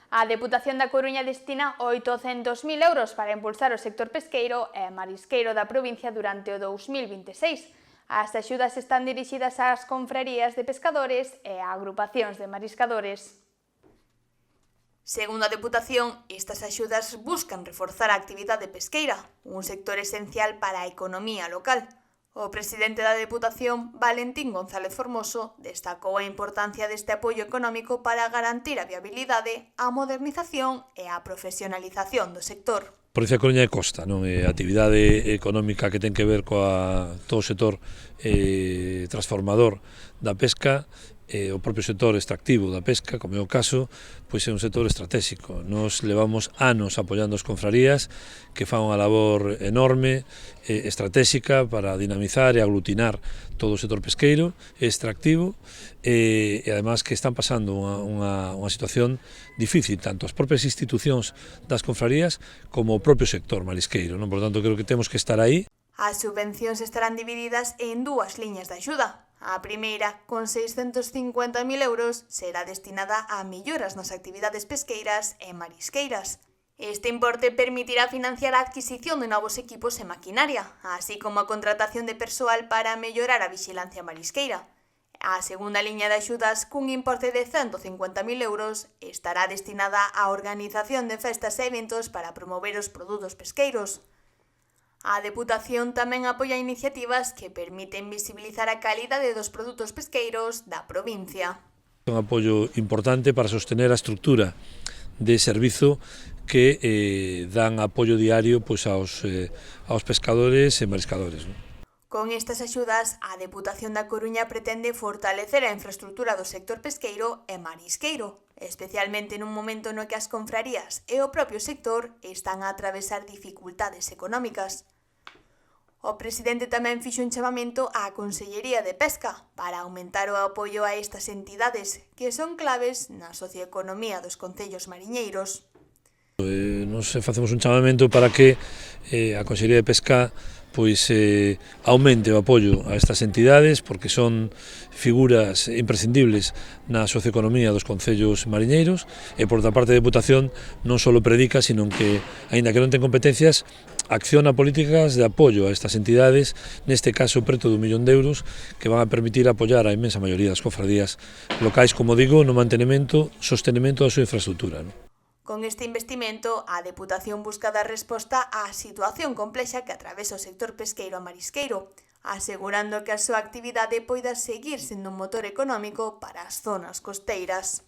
A Deputación da Coruña destina 800.000 euros para impulsar o sector pesqueiro e marisqueiro da provincia durante o 2026. As axudas están dirixidas ás confrarías de pescadores e a agrupacións de mariscadores. Segundo a Deputación, estas axudas buscan reforzar a actividade pesqueira, un sector esencial para a economía local. O presidente da Deputación, Valentín González Formoso, destacou a importancia deste apoio económico para garantir a viabilidade, a modernización e a profesionalización do sector. Provincia de Coruña é costa, non? A actividade económica que ten que ver coa todo o sector transformador da pesca, o propio sector extractivo da pesca, como é o caso, pois é un sector estratégico. Nos levamos anos apoiando as confrarías que fan unha labor enorme, estratégica para dinamizar e aglutinar todo o sector pesqueiro e extractivo e además que están pasando unha situación difícil, tanto as propias institucións das confrarías como o propio sector marisqueiro, non? Por tanto, creo que temos que estar aí. As subvencións estarán divididas en dúas liñas de axuda. A primeira, con 650.000 euros, será destinada a melloras nas actividades pesqueiras e marisqueiras. Este importe permitirá financiar a adquisición de novos equipos e maquinaria, así como a contratación de persoal para mellorar a vixilancia marisqueira. A segunda liña de axudas, cun importe de 150.000 euros, estará destinada á organización de festas e eventos para promover os produtos pesqueiros. A Deputación tamén apoia iniciativas que permiten visibilizar a calidade dos produtos pesqueiros da provincia. Un apoio importante para sostener a estrutura de servizo que dan apoio diario pois, aos pescadores e mariscadores, non? Con estas axudas, a Deputación da Coruña pretende fortalecer a infraestrutura do sector pesqueiro e marisqueiro, especialmente nun momento no que as confrarías e o propio sector están a atravesar dificultades económicas. O presidente tamén fixo un chamamento á Consellería de Pesca para aumentar o apoio a estas entidades que son claves na socioeconomía dos concellos mariñeiros. Nos facemos un chamamento para que a Consellería de Pesca pois aumente o apoio a estas entidades porque son figuras imprescindibles na socioeconomía dos concellos mariñeiros e por outra parte a Deputación non só predica, sino que, aínda que non ten competencias, acciona políticas de apoio a estas entidades, neste caso preto de 1 millón de euros, que van a permitir apoiar a inmensa maioría das cofradías locais, como digo, no mantenimento, sostenimento da súa infraestructura, non? Con este investimento, a Deputación busca dar resposta á situación complexa que atravesa o sector pesqueiro e marisqueiro, asegurando que a súa actividade poida seguir sendo un motor económico para as zonas costeiras.